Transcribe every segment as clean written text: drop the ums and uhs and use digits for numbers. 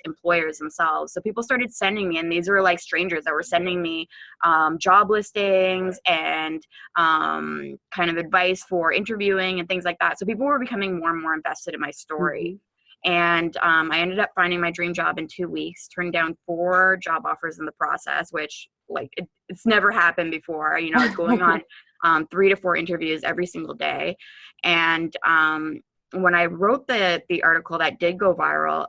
employers themselves. So people started sending me, and these were like strangers that were sending me job listings and kind of advice for interviewing and things like that. So people were becoming more and more invested in my story. And I ended up finding my dream job in 2 weeks, turned down 4 job offers in the process, which like it's never happened before. You know, I was going on 3 to 4 interviews every single day. And when I wrote the article that did go viral,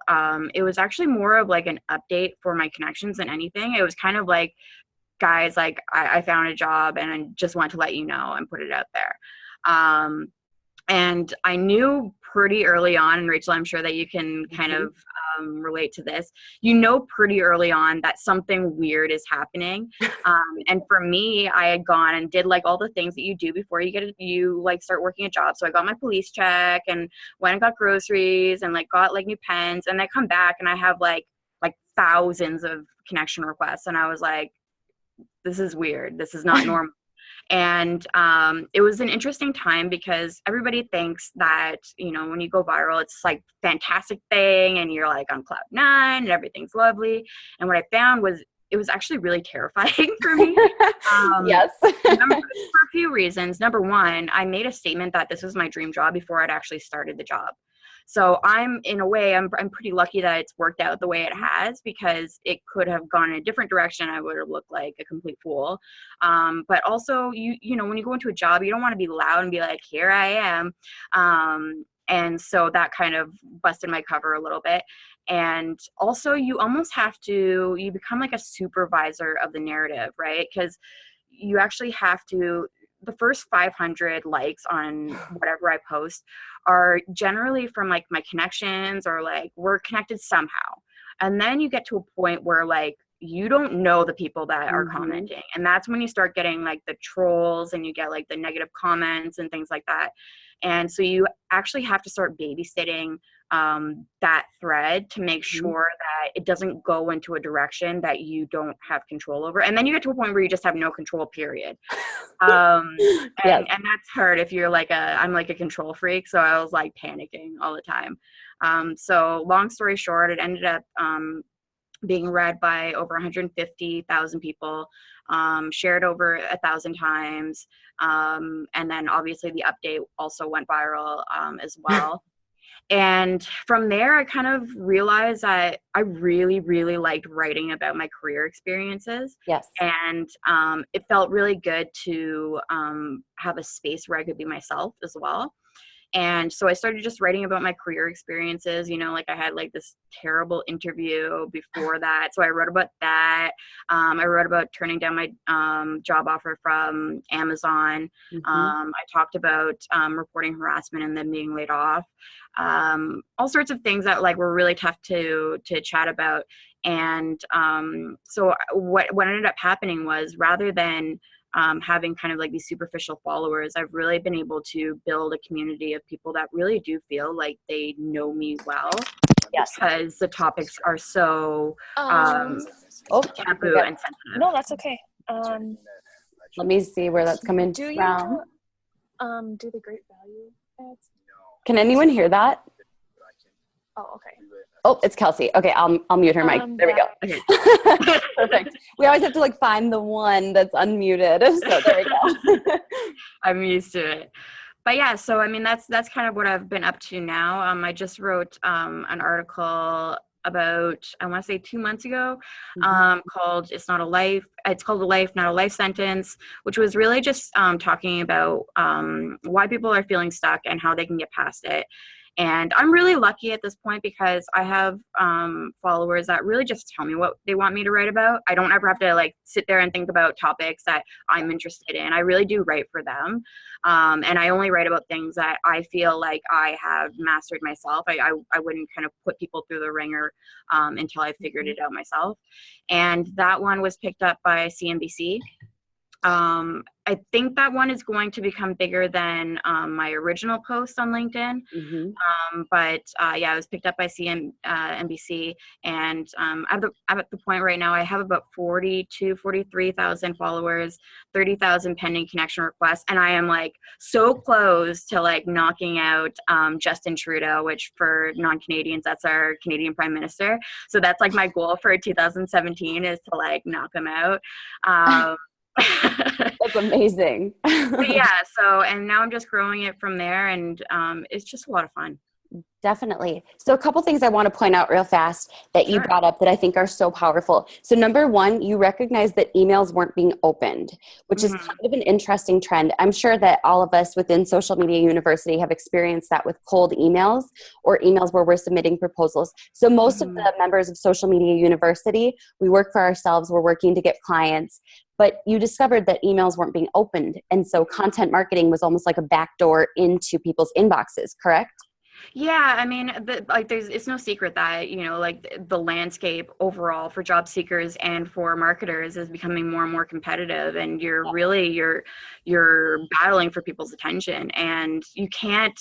it was actually more of like an update for my connections than anything. It was kind of like, guys, like I found a job and I just want to let you know and put it out there. And I knew pretty early on, and Rachel, I'm sure that you can kind of relate to this, you know, pretty early on that something weird is happening. And for me, I had gone and did like all the things that you do before you like start working a job. So I got my police check and went and got groceries and like got like new pens, and I come back and I have like thousands of connection requests. And I was like, this is weird. This is not normal. And it was an interesting time because everybody thinks that, you know, when you go viral, it's like fantastic thing and you're like on cloud 9 and everything's lovely. And what I found was it was actually really terrifying for me. Yes. For a few reasons. Number one, I made a statement that this was my dream job before I'd actually started the job. So in a way, I'm pretty lucky that it's worked out the way it has, because it could have gone in a different direction. I would have looked like a complete fool. But also, you know, when you go into a job, you don't want to be loud and be like, here I am. And so that kind of busted my cover a little bit. And also, you almost have to, you become like a supervisor of the narrative, right? Because you actually have to, the first 500 likes on whatever I post are generally from like my connections, or like we're connected somehow. And then you get to a point where like you don't know the people that are commenting, and that's when you start getting like the trolls and you get like the negative comments and things like that. And so you actually have to start babysitting that thread to make sure that it doesn't go into a direction that you don't have control over. And then you get to a point where you just have no control, period. And that's hard if you're like I'm like a control freak. So I was like panicking all the time. So long story short, it ended up being read by over 150,000 people, shared over 1,000 times. And then obviously the update also went viral as well. And from there, I kind of realized that I really, really liked writing about my career experiences. Yes. And it felt really good to have a space where I could be myself as well. And so I started just writing about my career experiences. You know, like I had like this terrible interview before that. So I wrote about that. I wrote about turning down my job offer from Amazon. I talked about reporting harassment and then being laid off. All sorts of things that like were really tough to chat about. And so what ended up happening was, rather than having kind of like these superficial followers, I've really been able to build a community of people that really do feel like they know me well. Yes. Because the topics are so taboo and sensitive. No, that's okay. Let me see where that's coming do from. You do the great value ads? Can anyone hear that? Oh, okay. Oh, it's Kelsey. Okay, I'll mute her mic. There we go. Okay. Perfect. We always have to like find the one that's unmuted. So there we go. I'm used to it. But yeah, so I mean that's kind of what I've been up to now. I just wrote an article about, I want to say 2 months ago, called It's Not a Life. It's called A Life, Not a Life Sentence, which was really just talking about why people are feeling stuck and how they can get past it. And I'm really lucky at this point because I have followers that really just tell me what they want me to write about. I don't ever have to like sit there and think about topics that I'm interested in. I really do write for them. And I only write about things that I feel like I have mastered myself. I wouldn't kind of put people through the ringer until I figured it out myself. And that one was picked up by CNBC. I think that one is going to become bigger than my original post on LinkedIn. But yeah, it was picked up by NBC, and I'm at the point right now I have about 43,000 followers, 30,000 pending connection requests, and I am like so close to like knocking out Justin Trudeau, which for non-Canadians, that's our Canadian Prime Minister. So that's like my goal for 2017 is to like knock him out. That's amazing. Yeah, so and now I'm just growing it from there, and it's just a lot of fun. Definitely. So a couple things I want to point out real fast that you brought up that I think are so powerful. So number one, you recognize that emails weren't being opened, which is kind of an interesting trend. I'm sure that all of us within Social Media University have experienced that with cold emails or emails where we're submitting proposals. So most of the members of Social Media University, we work for ourselves, we're working to get clients, but you discovered that emails weren't being opened. And so content marketing was almost like a backdoor into people's inboxes, correct? Yeah, I mean, it's no secret that, you know, like the landscape overall for job seekers and for marketers is becoming more and more competitive, and you're battling for people's attention, and you can't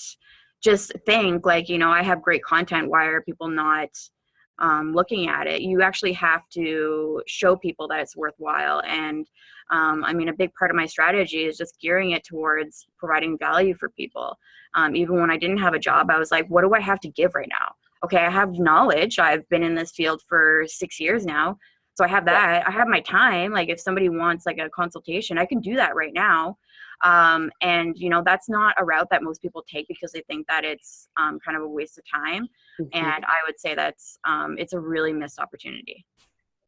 just think like, you know, I have great content, why are people not looking at it? You actually have to show people that it's worthwhile. And I mean, a big part of my strategy is just gearing it towards providing value for people. Even when I didn't have a job, I was like, what do I have to give right now? Okay, I have knowledge. I've been in this field for 6 years now. So I have that. I have my time. Like if somebody wants like a consultation, I can do that right now. And, you know, that's not a route that most people take because they think that it's kind of a waste of time. And I would say that's it's a really missed opportunity.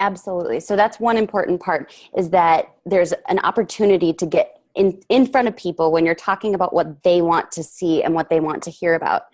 Absolutely. So that's one important part, is that there's an opportunity to get in front of people when you're talking about what they want to see and what they want to hear about.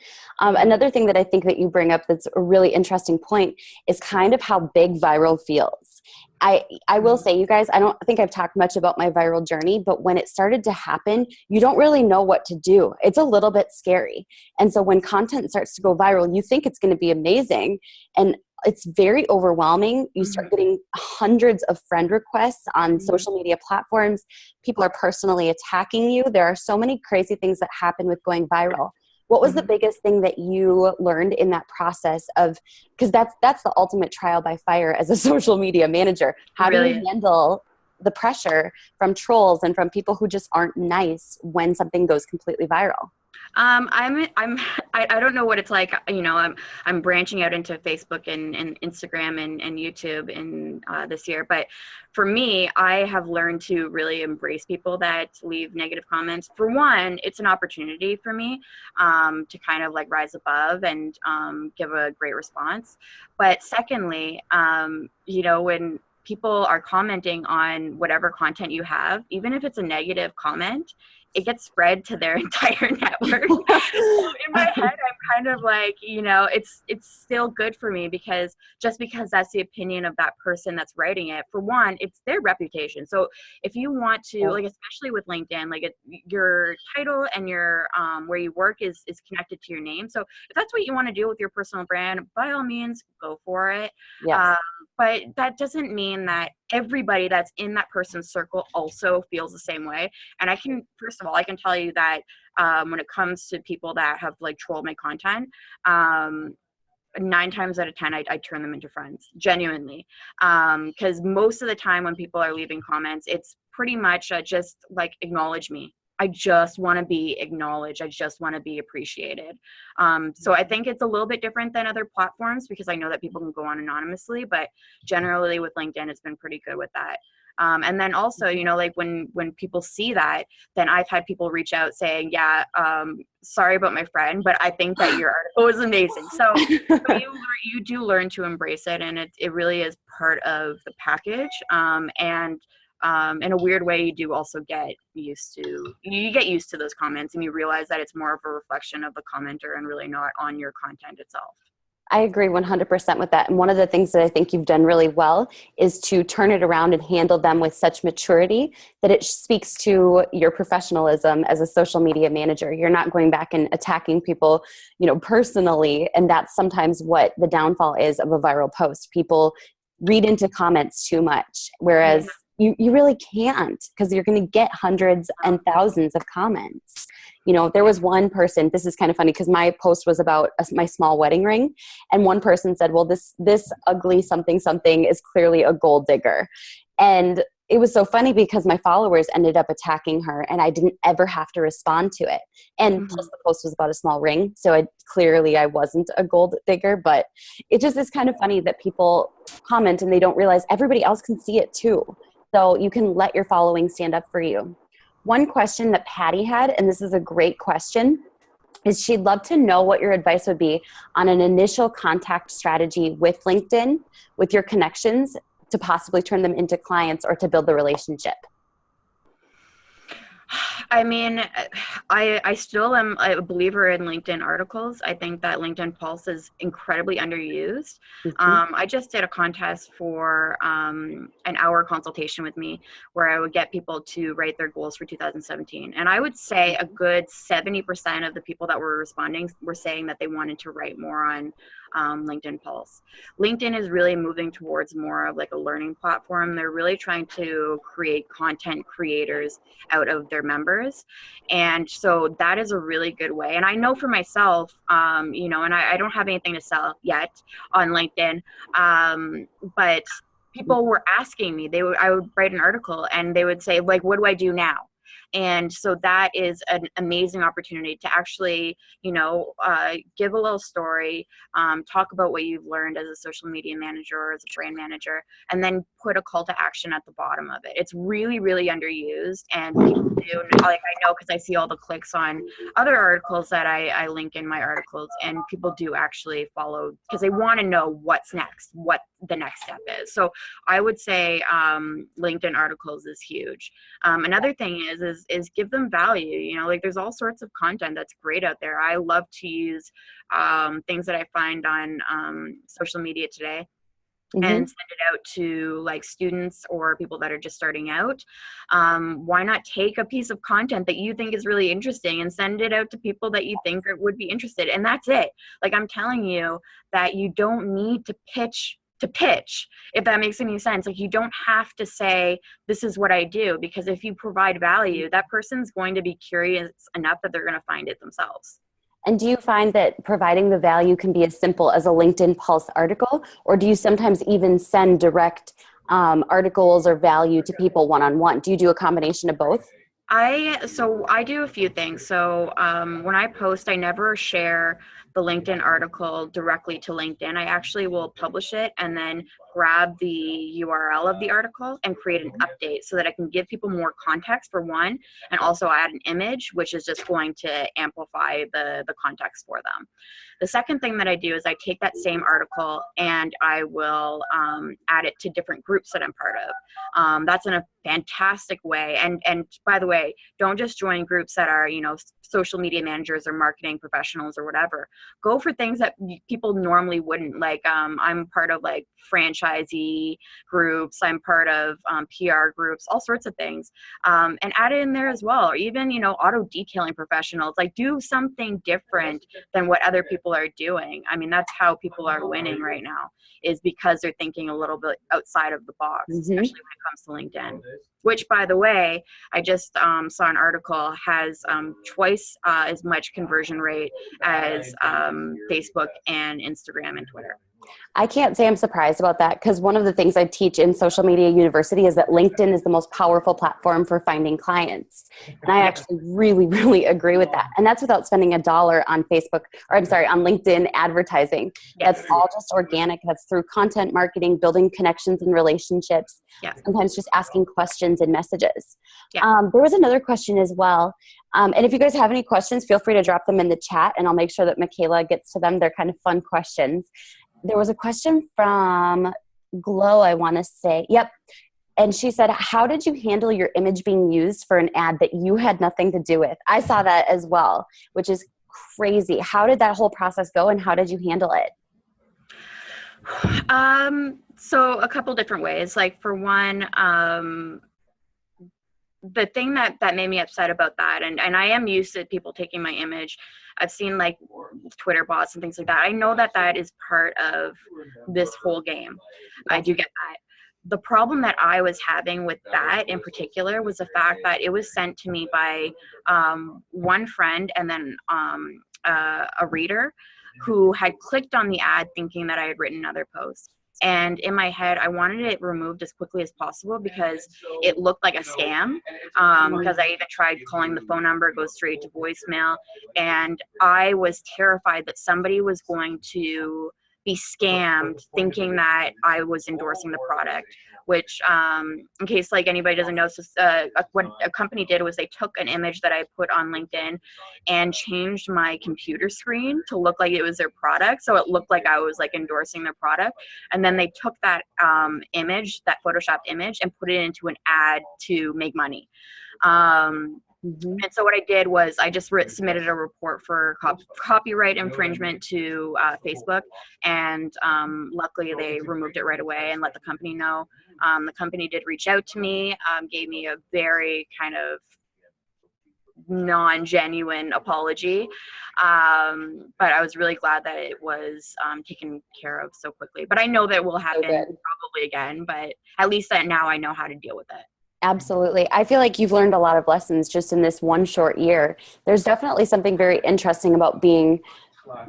Another thing that I think that you bring up that's a really interesting point is kind of how big viral feels. I will say, you guys, I don't think I've talked much about my viral journey, but when it started to happen, you don't really know what to do. It's a little bit scary. And so when content starts to go viral, you think it's going to be amazing. And it's very overwhelming. You start getting hundreds of friend requests on social media platforms. People are personally attacking you. There are so many crazy things that happen with going viral. What was the biggest thing that you learned in that process of, because that's the ultimate trial by fire as a social media manager. How do you handle the pressure from trolls and from people who just aren't nice when something goes completely viral? I don't know what it's like. You know, I'm branching out into Facebook and Instagram and YouTube in this year. But for me, I have learned to really embrace people that leave negative comments. For one, it's an opportunity for me to kind of like rise above and give a great response. But secondly, you know, when people are commenting on whatever content you have, even if it's a negative comment, it gets spread to their entire network. So in my head, I'm kind of like, you know, it's still good for me because just because that's the opinion of that person that's writing it, for one, it's their reputation. So if you want to, like, especially with LinkedIn, like your title and your where you work is connected to your name. So if that's what you want to do with your personal brand, by all means, go for it. Yes. But that doesn't mean that everybody that's in that person's circle also feels the same way. And I can, first of all, I can tell you that when it comes to people that have like trolled my content, 9 times out of 10, I turn them into friends, genuinely. Because most of the time when people are leaving comments, it's pretty much just like, acknowledge me. I just want to be acknowledged. I just want to be appreciated. So I think it's a little bit different than other platforms because I know that people can go on anonymously, but generally with LinkedIn, it's been pretty good with that. And then also, you know, like when people see that, then I've had people reach out saying, yeah, sorry about my friend, but I think that your article was amazing. So you do learn to embrace it, and it really is part of the package. And in a weird way, you do also get used to those comments, and you realize that it's more of a reflection of the commenter and really not on your content itself. I agree 100% with that. And one of the things that I think you've done really well is to turn it around and handle them with such maturity that it speaks to your professionalism as a social media manager. You're not going back and attacking people, you know, personally. And that's sometimes what the downfall is of a viral post. People read into comments too much. Whereas you really can't, because you're going to get hundreds and thousands of comments. You know, there was one person, this is kind of funny because my post was about my small wedding ring. And one person said, well, this ugly something something is clearly a gold digger. And it was so funny because my followers ended up attacking her and I didn't ever have to respond to it. And plus the post was about a small ring. So I wasn't a gold digger, but it just is kind of funny that people comment and they don't realize everybody else can see it too. So you can let your following stand up for you. One question that Patty had, and this is a great question, is she'd love to know what your advice would be on an initial contact strategy with LinkedIn, with your connections, to possibly turn them into clients or to build the relationship. I mean, I still am a believer in LinkedIn articles. I think that LinkedIn Pulse is incredibly underused. I just did a contest for an hour consultation with me where I would get people to write their goals for 2017. And I would say a good 70% of the people that were responding were saying that they wanted to write more on LinkedIn Pulse. LinkedIn is really moving towards more of like a learning platform. They're really trying to create content creators out of their members. And so that is a really good way. And I know for myself, you know, and I don't have anything to sell yet on LinkedIn, but people were asking me, I would write an article and they would say, like, what do I do now? And so that is an amazing opportunity to actually, you know, give a little story, talk about what you've learned as a social media manager or as a brand manager, and then put a call to action at the bottom of it. It's really, really underused. And people do, like I know because I see all the clicks on other articles that I link in my articles, and people do actually follow because they want to know what's next, what the next step is. So I would say LinkedIn articles is huge. Another thing is give them value. You know, like there's all sorts of content that's great out there. I love to use things that I find on social media today and send it out to like students or people that are just starting out. Why not take a piece of content that you think is really interesting and send it out to people that you think would be interested? And that's it. Like I'm telling you that you don't need to pitch, if that makes any sense. Like you don't have to say, this is what I do, because if you provide value, that person's going to be curious enough that they're going to find it themselves. And do you find that providing the value can be as simple as a LinkedIn Pulse article, or do you sometimes even send direct articles or value to people one-on-one? Do you do a combination of both? So I do a few things. So when I post, I never share the LinkedIn article directly to LinkedIn. I actually will publish it and then grab the URL of the article and create an update so that I can give people more context for one, and also add an image, which is just going to amplify the context for them. The second thing that I do is I take that same article and I will add it to different groups that I'm part of. That's in a fantastic way. And by the way, don't just join groups that are, you know, social media managers or marketing professionals or whatever. Go for things that people normally wouldn't. Like I'm part of like franchisee groups. I'm part of PR groups, all sorts of things. And add it in there as well. Or even, you know, auto detailing professionals. Like do something different than what other people are doing. I mean, that's how people are winning right now, is because they're thinking a little bit outside of the box, especially when it comes to LinkedIn. Which, by the way, I just saw an article has twice as much conversion rate as Facebook and Instagram and Twitter. I can't say I'm surprised about that, because one of the things I teach in Social Media University is that LinkedIn is the most powerful platform for finding clients. And I actually really, really agree with that. And that's without spending $1 on Facebook, or I'm sorry, on LinkedIn advertising. Yes. That's all just organic. That's through content marketing, building connections and relationships, sometimes just asking questions and messages. There was another question as well. And if you guys have any questions, feel free to drop them in the chat and I'll make sure that Michaela gets to them. They're kind of fun questions. There was a question from Glow, I want to say. Yep. And she said, how did you handle your image being used for an ad that you had nothing to do with? I saw that as well, which is crazy. How did that whole process go and how did you handle it? So a couple different ways. Like for one, the thing that made me upset about that, and I am used to people taking my image. I've seen like Twitter bots and things like that. I know that that is part of this whole game. I do get that. the problem that I was having with that in particular was the fact that it was sent to me by one friend and then a reader who had clicked on the ad thinking that I had written another post. And in my head, I wanted it removed as quickly as possible because it looked like a scam. Because I even tried calling the phone number, it goes straight to voicemail. And I was terrified that somebody was going to be scammed thinking that I was endorsing the product, which in case like anybody doesn't know, so, what a company did was they took an image that I put on LinkedIn and changed my computer screen to look like it was their product. So it looked like I was like endorsing their product. And then they took that image, that Photoshopped image, and put it into an ad to make money. And so what I did was I just submitted a report for copyright infringement to Facebook, and luckily they removed it right away and let the company know. The company did reach out to me, gave me a very kind of non-genuine apology, but I was really glad that it was taken care of so quickly. But I know that will happen probably again, but at least that now I know how to deal with it. Absolutely. I feel like you've learned a lot of lessons just in this one short year. There's definitely something very interesting about being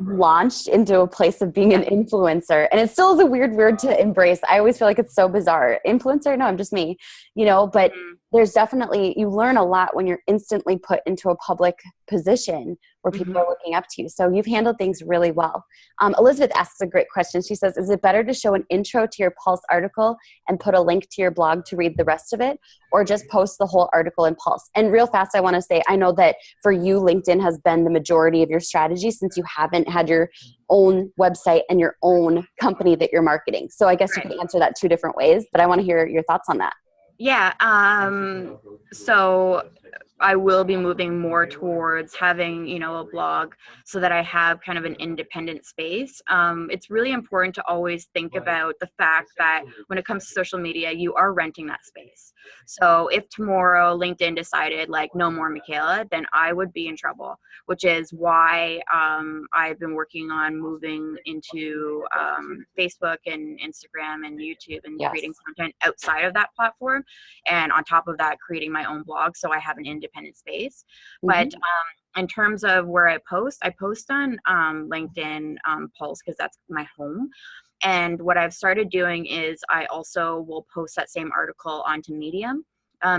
launched into a place of being an influencer. And it still is a weird word to embrace. I always feel like it's so bizarre. Influencer? No, I'm just me, but there's definitely, you learn a lot when you're instantly put into a public position where people are looking up to you. So you've handled things really well. Elizabeth asks a great question. She says, is it better to show an intro to your Pulse article and put a link to your blog to read the rest of it, or just post the whole article in Pulse? And real fast, I want to say, I know that for you, LinkedIn has been the majority of your strategy since you haven't had your own website and your own company that you're marketing. So I guess you could answer that two different ways, but I want to hear your thoughts on that. Yeah. So I will be moving more towards having, a blog so that I have kind of an independent space. It's really important to always think about the fact that when it comes to social media, you are renting that space. So if tomorrow LinkedIn decided like no more Michaela, then I would be in trouble, which is why I've been working on moving into Facebook and Instagram and YouTube and creating content outside of that platform. And on top of that, creating my own blog so I have an independent space. But in terms of where I post on LinkedIn Pulse because that's my home. And what I've started doing is I also will post that same article onto Medium.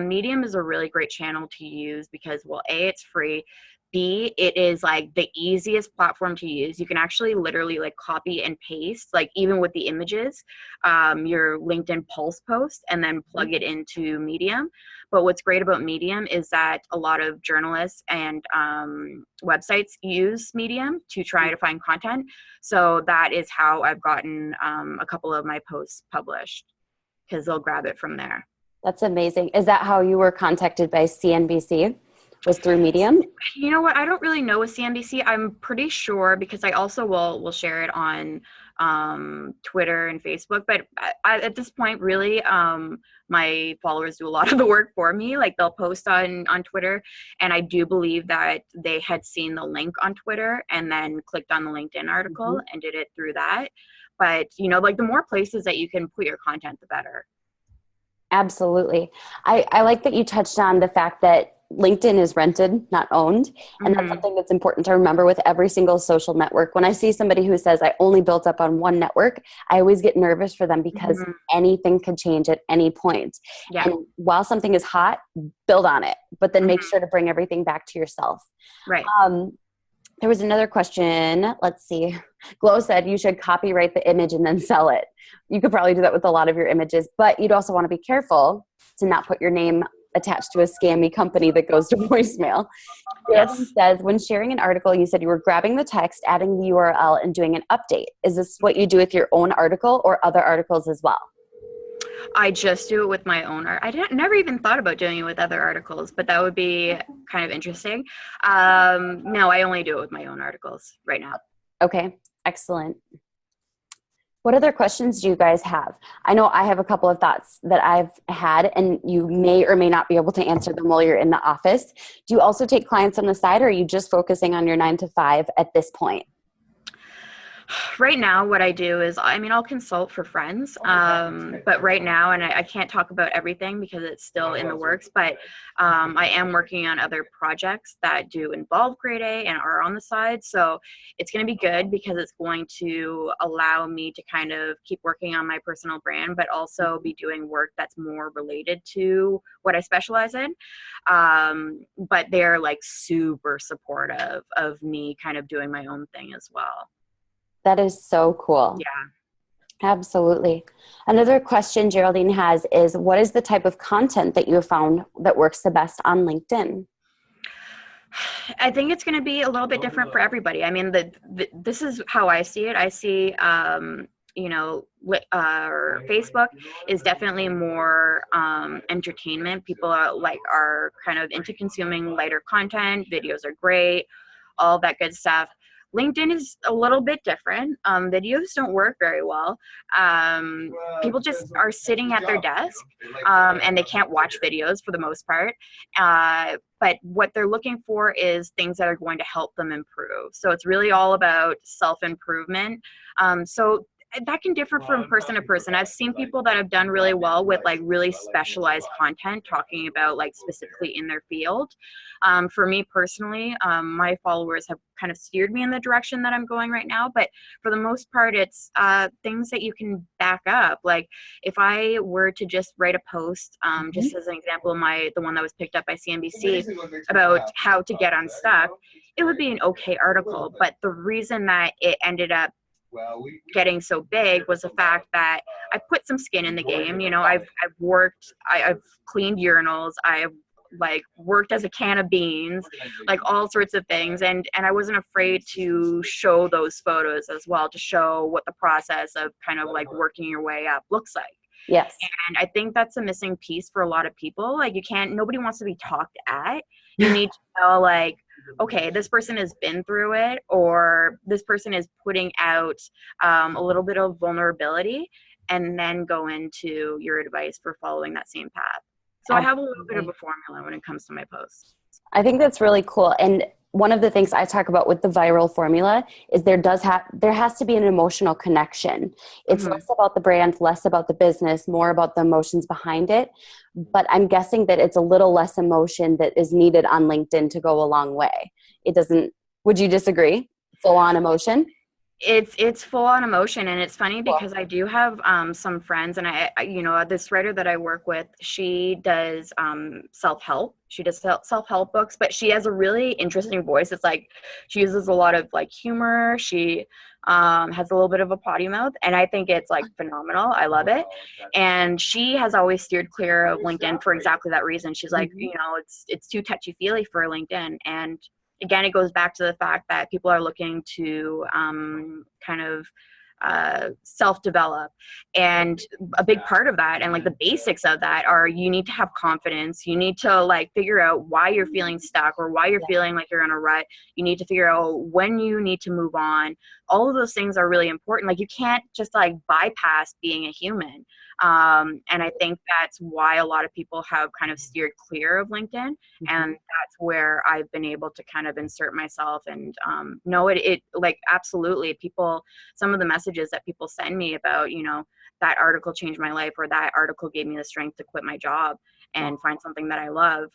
Medium is a really great channel to use because, well, A, it's free. B, it is like the easiest platform to use. You can actually literally like copy and paste, like even with the images, your LinkedIn Pulse post and then plug it into Medium. But what's great about Medium is that a lot of journalists and websites use Medium to try to find content. So that is how I've gotten a couple of my posts published because they'll grab it from there. That's amazing. Is that how you were contacted by CNBC? Was through Medium? You know what? I don't really know with CNBC. I'm pretty sure because I also will share it on Twitter and Facebook. But at this point, really, my followers do a lot of the work for me. Like they'll post on Twitter, and I do believe that they had seen the link on Twitter and then clicked on the LinkedIn article and did it through that. But like the more places that you can put your content, the better. Absolutely. I like that you touched on the fact that LinkedIn is rented, not owned. And that's something that's important to remember with every single social network. When I see somebody who says, I only built up on one network, I always get nervous for them because anything could change at any point. Yeah. And while something is hot, build on it, but then make sure to bring everything back to yourself. Right. There was another question. Let's see. Glow said you should copyright the image and then sell it. You could probably do that with a lot of your images, but you'd also want to be careful to not put your name attached to a scammy company that goes to voicemail. Pedersen says, when sharing an article, you said you were grabbing the text, adding the URL, and doing an update. Is this what you do with your own article or other articles as well? I just do it with my own art. I never even thought about doing it with other articles, but that would be kind of interesting. No, I only do it with my own articles right now. Okay, excellent. What other questions do you guys have? I know I have a couple of thoughts that I've had, and you may or may not be able to answer them while you're in the office. Do you also take clients on the side, or are you just focusing on your 9 to 5 at this point? Right now, what I do is, I mean, I'll consult for friends, but right now, and I can't talk about everything because it's still in the works, but I am working on other projects that do involve grade A and are on the side. So it's going to be good because it's going to allow me to kind of keep working on my personal brand, but also be doing work that's more related to what I specialize in. But they're like super supportive of me kind of doing my own thing as well. That is so cool. Yeah. Absolutely. Another question Geraldine has is, what is the type of content that you have found that works the best on LinkedIn? I think it's going to be a little bit different for everybody. I mean, this is how I see it. I see, or Facebook is definitely more entertainment. People are kind of into consuming lighter content. Videos are great, all that good stuff. LinkedIn is a little bit different. Videos don't work very well. People just are sitting at their desk and they can't watch videos for the most part. But what they're looking for is things that are going to help them improve. So it's really all about self-improvement. So that can differ from person to person. I've seen people that have done really well with like really specialized content talking about like specifically in their field. For me personally, my followers have kind of steered me in the direction that I'm going right now. But for the most part, it's things that you can back up. Like if I were to just write a post, just as an example, the one that was picked up by CNBC about how to get unstuck, it would be an okay article. But the reason that it ended up getting so big was the fact that I put some skin in the game. You know, I've worked, I've cleaned urinals, I've like worked as a can of beans, like all sorts of things, and I wasn't afraid to show those photos as well, to show what the process of kind of like working your way up looks like. Yes. And I think that's a missing piece for a lot of people. Like nobody wants to be talked at. You need to know like, okay, this person has been through it, or this person is putting out a little bit of vulnerability, and then go into your advice for following that same path. So I have a little bit of a formula when it comes to my posts. I think that's really cool. And one of the things I talk about with the viral formula is there has to be an emotional connection. It's less about the brand, less about the business, more about the emotions behind it. But I'm guessing that it's a little less emotion that is needed on LinkedIn to go a long way. Would you disagree? Full on emotion? It's full on emotion, and it's funny because I do have some friends, and I this writer that I work with, she does self-help. She does self-help books, but she has a really interesting voice. It's like she uses a lot of like humor. She has a little bit of a potty mouth, and I think it's like phenomenal. I love it. And she has always steered clear of LinkedIn for exactly that reason. She's like, it's too touchy-feely for LinkedIn. And again, it goes back to the fact that people are looking to kind of self-develop, and a big part of that, and like the basics of that, are you need to have confidence. You need to like figure out why you're feeling stuck, or why you're feeling like you're in a rut. You need to figure out when you need to move on. All of those things are really important. Like you can't just like bypass being a human. And I think that's why a lot of people have kind of steered clear of LinkedIn. And that's where I've been able to kind of insert myself and know it like absolutely some of the messages that people send me about, that article changed my life, or that article gave me the strength to quit my job and find something that I love,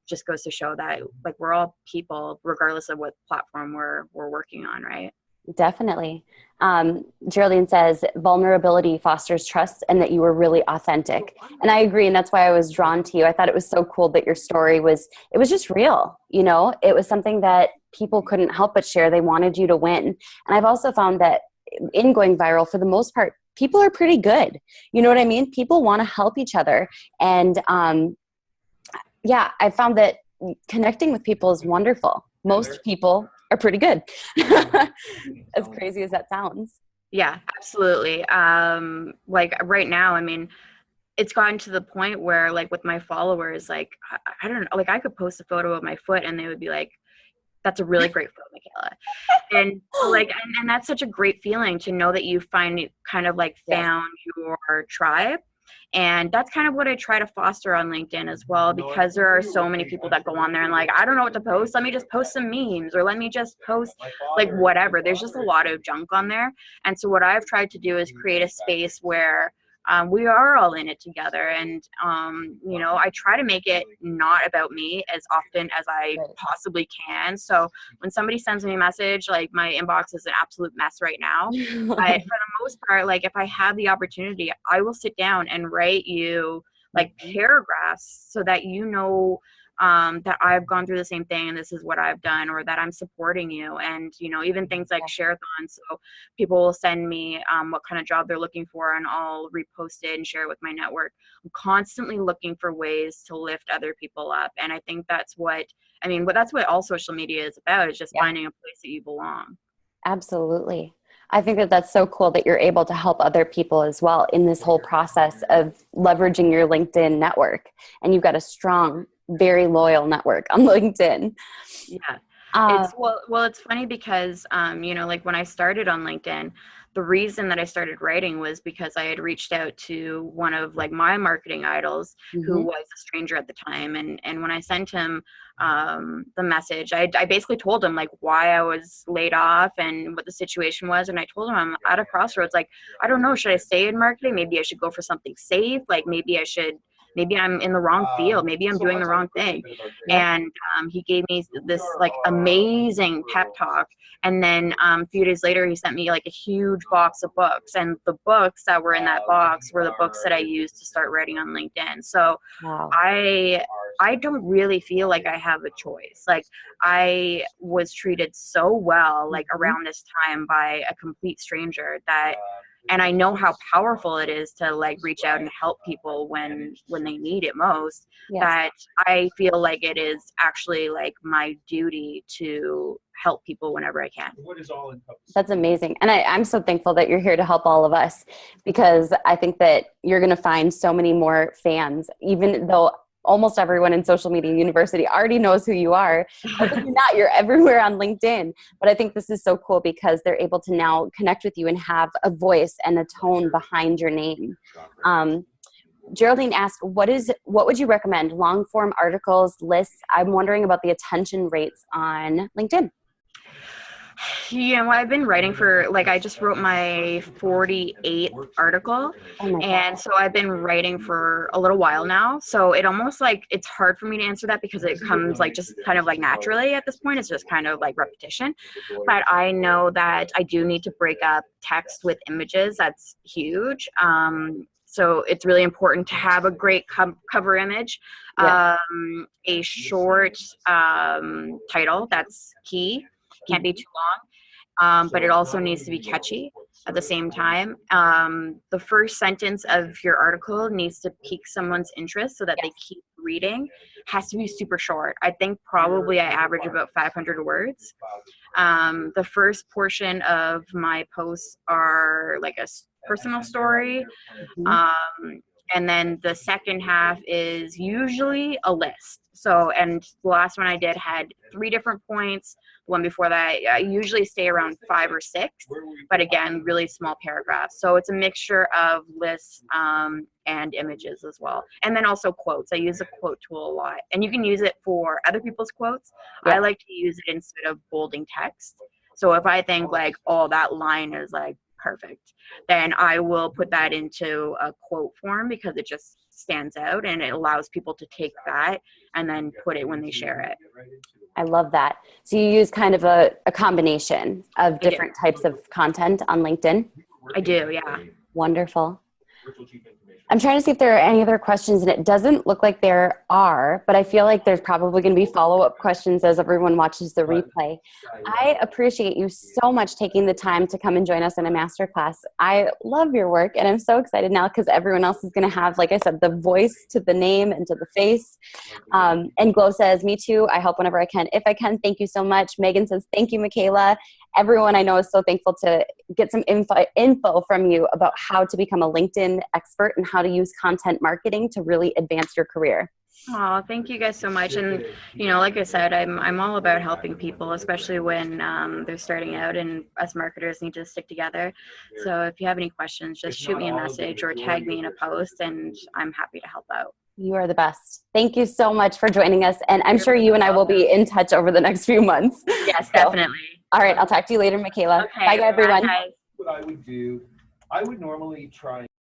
just goes to show that like we're all people regardless of what platform we're working on, right? Definitely. Geraldine says vulnerability fosters trust, and that you were really authentic. And I agree. And that's why I was drawn to you. I thought it was so cool that your story was just real. It was something that people couldn't help but share. They wanted you to win. And I've also found that in going viral, for the most part, people are pretty good. You know what I mean? People want to help each other. And I found that connecting with people is wonderful. Most people are pretty good. As crazy as that sounds. Yeah, absolutely. Like right now, I mean, it's gotten to the point where like with my followers, like, I don't know, like I could post a photo of my foot and they would be like, that's a really great photo, Michaela. And like, and that's such a great feeling to know that you kind of like found your tribe. And that's kind of what I try to foster on LinkedIn as well, because there are so many people that go on there and like, I don't know what to post. Let me just post some memes, or let me just post like whatever. There's just a lot of junk on there. And so what I've tried to do is create a space where we are all in it together. And, I try to make it not about me as often as I possibly can. So when somebody sends me a message, like my inbox is an absolute mess right now. But for the most part, like if I have the opportunity, I will sit down and write you like paragraphs so that that I've gone through the same thing and this is what I've done, or that I'm supporting you. And, even things like share-a-thon. So people will send me what kind of job they're looking for, and I'll repost it and share it with my network. I'm constantly looking for ways to lift other people up. And I think that's what all social media is about, is just finding a place that you belong. Absolutely. I think that that's so cool that you're able to help other people as well in this whole process of leveraging your LinkedIn network. And you've got a strong, very loyal network on LinkedIn. Yeah. It's funny because, like when I started on LinkedIn, the reason that I started writing was because I had reached out to one of like my marketing idols who was a stranger at the time. And when I sent him the message, I basically told him like why I was laid off and what the situation was. And I told him I'm at a crossroads. Like, I don't know, should I stay in marketing? Maybe I should go for something safe. Like maybe I'm in the wrong field. Maybe I'm doing the wrong thing. And he gave me this like amazing pep talk. And then a few days later, he sent me like a huge box of books. And the books that were in that box were the books that I used to start writing on LinkedIn. So I don't really feel like I have a choice. Like I was treated so well, like around this time by a complete stranger and I know how powerful it is to like reach out and help people when they need it most, that I feel like it is actually like my duty to help people whenever I can. That's amazing. And I'm so thankful that you're here to help all of us, because I think that you're going to find so many more fans, even though almost everyone in Social Media University already knows who you are. But if you're not, you're everywhere on LinkedIn. But I think this is so cool because they're able to now connect with you and have a voice and a tone behind your name. Geraldine asked, what would you recommend? Long form articles, lists? I'm wondering about the attention rates on LinkedIn. I've been writing for, like, I just wrote my 48th article. And so I've been writing for a little while now. So it almost like, it's hard for me to answer that because it comes like just kind of like naturally at this point. It's just kind of like repetition. But I know that I do need to break up text with images. That's huge. So it's really important to have a great cover image, a short title. That's key. Can't be too long, but it also needs to be catchy at the same time. The first sentence of your article needs to pique someone's interest so that they keep reading. Has to be super short. I think probably I average about 500 words. The first portion of my posts are like a personal story. And then the second half is usually a list. So, and the last one I did had 3 different points. The one before that, I usually stay around 5 or 6, but again, really small paragraphs. So it's a mixture of lists and images as well. And then also quotes. I use the quote tool a lot. And you can use it for other people's quotes. I like to use it instead of bolding text. So if I think like, oh, that line is like perfect, then I will put that into a quote form because it just stands out and it allows people to take that and then put it when they share it. I love that. So you use kind of a combination of different types of content on LinkedIn? I do, yeah. Wonderful. I'm trying to see if there are any other questions, and it doesn't look like there are, but I feel like there's probably going to be follow-up questions as everyone watches the replay. I appreciate you so much taking the time to come and join us in a masterclass. I love your work, and I'm so excited now because everyone else is going to have, like I said, the voice to the name and to the face. And Glow says, me too. I help whenever I can. If I can, thank you so much. Megan says, thank you, Michaela. Everyone I know is so thankful to get some info from you about how to become a LinkedIn expert and how to use content marketing to really advance your career. Oh, thank you guys so much. And like I said, I'm all about helping people, especially when they're starting out, and us marketers need to stick together. So if you have any questions, just shoot me a message or tag me in a post, and I'm happy to help out. You are the best. Thank you so much for joining us. And I'm sure you and I will be in touch over the next few months. Yes, definitely. All right. I'll talk to you later, Michaela. Okay. Bye, everyone. Bye. What I would do, I would normally try